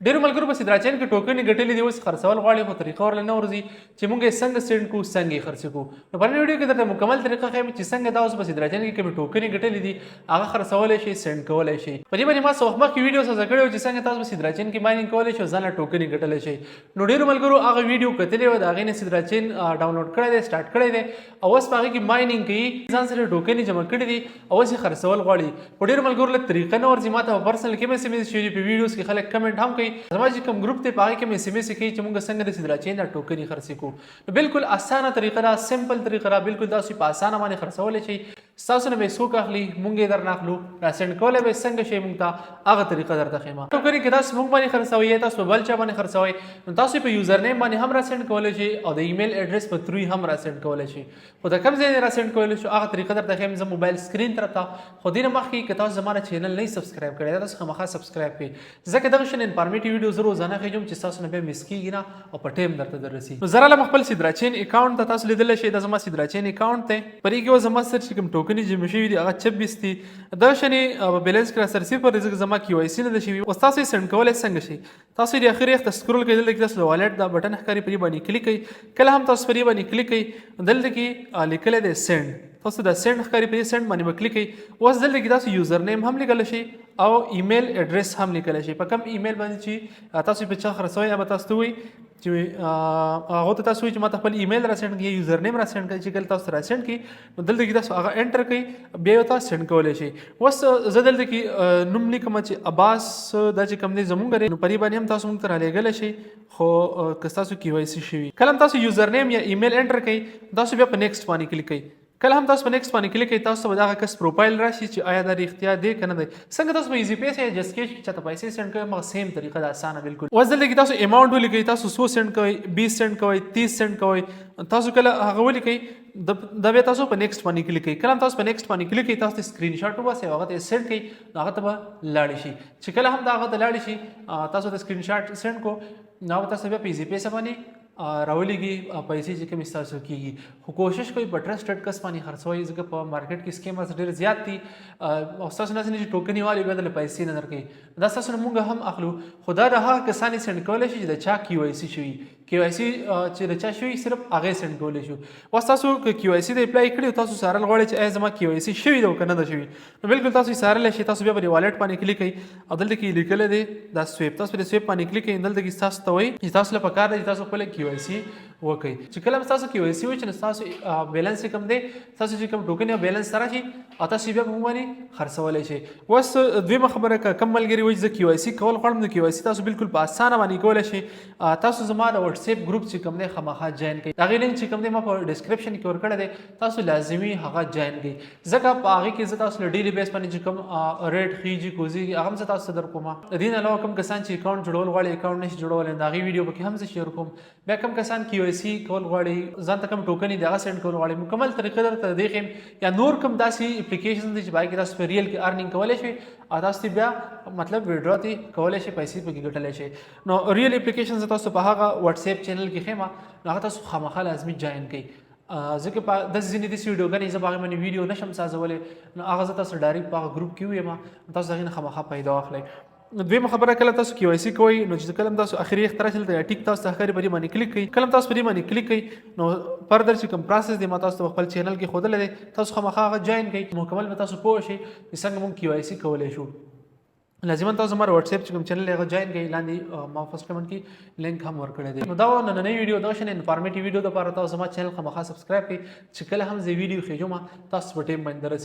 ډیرو ملګرو په سیدرا چین کې ټوکنې ګټلې دي، اوس خرڅول غواړي خو طریقه ورله نه ورځي چې موږ یې څنګه سینډ کړو څنګه یې خرڅ کړو. نو په نن ویډیو کې درته مکمل طریقه ښیم چې څنګه تاسو په سیدرا چین کې کومې ټوکنې ګټلې دي هغه خرڅولی شئ، سینډ کولی شئ. په دې باندې ما څه وخت مخکې ویډیو سازه کړی و چې څنګه تاسو په سیدرا چین کې ماینینګ کولی شئ او ځان له ټوکنې ګټلی شئ. نو ډیرو ملګرو هغه ویډیو کتلې وه، د هغې نه سیدرا چین ډاونلوډ کړی دی، سټارټ کړی دی او اوس په هغې کې ماینینګ کوي، ځان سره ټوکنې جمع کړي دي او اوس یې خرڅول غواړي. په ډیرو ملګرو له طریقه نه ورځي، ما ته په پرسنل کې مې SMS شوي دي، په ویډیوز کې خلک کمنټ هم کوي. زما چې کوم ګروپ دی په هغې کې مې SMS کوي چې موږ څنګه د سیدرا چین دا ټوکنې خرڅې کړو. نو بالکل اسانه طریقه ده، سمپل طریقه ده، بالکل تاسو په اسانه باندې خرڅولی شئ. ستاسو نه به څوک اخلي، موږ یې درنه اخلو، را سینډ کولی به څنګه شئ موږ ته هغه طریقه درته ښیم. ټوکنې کې تاسو موږ باندې خرڅوئ، تاسو په بل چا باندې خرڅوئ، نو تاسو په یوزر نیم باندې هم را سینډ کولی شئ او د ایمیل اډرس په تھرو هم را سینډ کولی شئ. خو د کوم ځای نه را سینډ کولی شو هغه طریقه درته ښیم زه موبایل سکرین طرف ته. خو دې نه مخکې که تاسو زما چینل نه سبسکرایب کړی تاسو خامخا سبسکرایب کړئ، ځکه دغه شان انفارمیټیو ویډیو زه روزانه ښیم چې ستاسو نه بیا مس کېږي نه او په ټایم درته دررسي. نو زه راغلم خپل سیدرا چین اکاونټ ته، تاسو لیدلی شئ دا زما سیدرا چین اکاونټ دی. په دې کې اوس زما سره چې کوم ټوکنې جمع شوي دي هغه 26 دي. دغه شانې بیلنس کې راسره صفر دی ځکه زما KYC نه ده شوي. اوس تاسو یې سینډ کولی څنګه شئ؟ تاسو د اخر یخ ته سکرول کوئ، دلته کې تاسو د والټ دا بټن ښکاري، په دې باندې کلیک کوئ. کله هم تاسو په دې باندې کلیک کوئ، دلته کې لیکلی دی سینډ، تاسو د سینډ ښکاري، په دې سینډ باندې به کلیک کوئ. اوس دلته کې تاسو یوزر نیم هم لیکلی شئ او ایمیل اډرس هم لیکلی شئ. په کوم ایمیل باندې چې تاسو په چا خرڅوئ هغه به تاسو ته وایي چې هغه ته تاسو وایي چې ما ته خپل ایمیل را سینډ کړي، یوزر نیم را سینډ کړئ. چې کله تاسو را سینډ کړي نو دلته کې تاسو هغه انټر کړئ، بیا یې تاسو سینډ کولی شئ. اوس زه دلته کې نوم لیکم چې عباس دا چې کوم دی زمونږ دی، نو په دې باندې هم تاسو موږ ته رالیږلی شئ. خو که ستاسو KYC شوي، کله هم تاسو یوزر نیم یا ایمیل انټر کړئ، تاسو بیا په نیکسټ باندې کلیک کړئ. کله هم تاسو په نیکسټ باندې کلیک کوئ، تاسو به دغه کس پروفایل راشي چې آیا دا رښتیا دی که نه دی. څنګه تاسو په ایزي پیسې یا جست کیش کې چاته پیسې سینډ کوئ همغه سیم طریقه ده، اسانه بالکل. اوس دلته کې تاسو اماونټ ولیکئ، تاسو 100 سینډ کوئ، 20 سینډ کوئ، 30 سینډ کوئ. تاسو کله هغه ولیکئ دا بیا تاسو په نیکسټ باندې کلیک کوئ. کله هم تاسو په نیکسټ باندې کلیک کوئ، تاسو ته سکرین شاټ وباسئ، هغه ته سینډ کوئ، نو هغه ته به لاړې شي. چې کله هم دا هغه ته لاړې شي، تاسو ته سکرین شاټ سینډ کو، نو تاسو بیا په ایزي پیسې باندې راولېږي پیسې چې کومې ستاسو کېږي. خو کوشش کوئ په ټرسټډ کس باندې خرڅوئ، ځکه په مارکیټ کې سکیمرز ډېر زیات دي او ستاسو داسې نه چې ټوکنې والي بیا درله پیسې نه درکوي. دا ستاسو نه مونږ هم اخلو، خو دا د هغه کسان یې سینډ کولی شي چې د چا KYC شوي. KYC چې د چا شوي صرف هغه یې سینډ کولی شو. اوس تاسو که KYC د اپلای کړي او تاسو څارل غواړئ چې آیا زما KYC شوي ده او که نه ده شوي، نو بالکل تاسو یې څارلی شئ. تاسو بیا په دې والټ باندې کلیک کوئ او دلته کې لیکلی دی دا سویپ، تاسو په دې سویپ باندې کلیک کوئ، دلته کې ستاسو ته وایي چې تاسو له پکار دی چې تاسو خپله KYC وکړئ. چې کله هم ستاسو KYC وشي نو ستاسو بیلنس چې کوم دی، ستاسو چې کوم ټوکن یا بیلنس سره شي او تاسو بیا په موږ باندې خرڅولی شئ. اوس دویمه خبره، که کوم ملګري وایي زه KYC کول غواړم، نو KYC تاسو بالکل په اسانه باندې کولی شئ. تاسو زما د واتساپ ګروپ چې کوم دی خامخا جوین کړئ، د هغې لینک چې کوم دی ما په ډسکرپشن کې ورکړی دی، تاسو لازمي هغه جوین کړئ، ځکه په هغې کې زه تاسو له ډیلي بیس باندې چې کوم ریټ خیږي کوزېږي هغه هم زه تاسو ته در کوم. د دې نه علاوه کوم کسان چې اکاونټ جوړول غواړي، اکاونټ نشي جوړولی، د هغې ویډیو پکې هم زه شیر کوم. بیا کوم کسان KYC کول غواړي، ځان ته کوم ټوکنې دي هغه سینډ کول غواړي، مکمل طریقه درته دې ښیم. یا نور کوم داسې اپلیکیشن دي چې په هغې کې تاسو په ریل کې ارنینګ کولی شئ او تاسو بیا مطلب ویډرا ترې کولی شئ، پیسې پکې ګټلی شئ. نو ریل اپلیکیشن زه تاسو په هغه واتساپ چینل کې ښیم، نو هغه تاسو خامخا لازمي جوین کړئ، ځکه په داسې ځینې داسې ویډیوګانې زه په هغې باندې ویډیو نشم سازولی، نو هغه زه تاسو ډایرکټ په هغه ګروپ کې ویم، تاسو د هغې نه خامخا پیدا واخلئ. دویمه خبره، کله تاسو KYC کوئ نو چې کله هم تاسو اخري یخ ته راشي دلته ټیک تاسو ته ښکاري، په دې باندې کلیک کوئ. کله هم تاسو په دې باندې کلیک کوئ نو فردر چې کوم پروسس دی ما تاسو ته خپل چینل کې ښودلی دی، تاسو خامخا هغه جوین کړئ، مکمل به تاسو پوه شئ چې څنګه موږ KYC کولی شو. لازما تاسو زما واتساپ چې کوم چینل هغه جوین کړئ، لاندې ما فرست کمنټ کې لینک هم ورکړی دی. نو دا نننۍ ویډیو دغه شان انفارمیټیو ویډیو دپاره تاسو زما چینل خامخا سبسکرایب کړئ، چې کله هم زه ویډیو خېږم تاسو په ټایم باندې دررسي.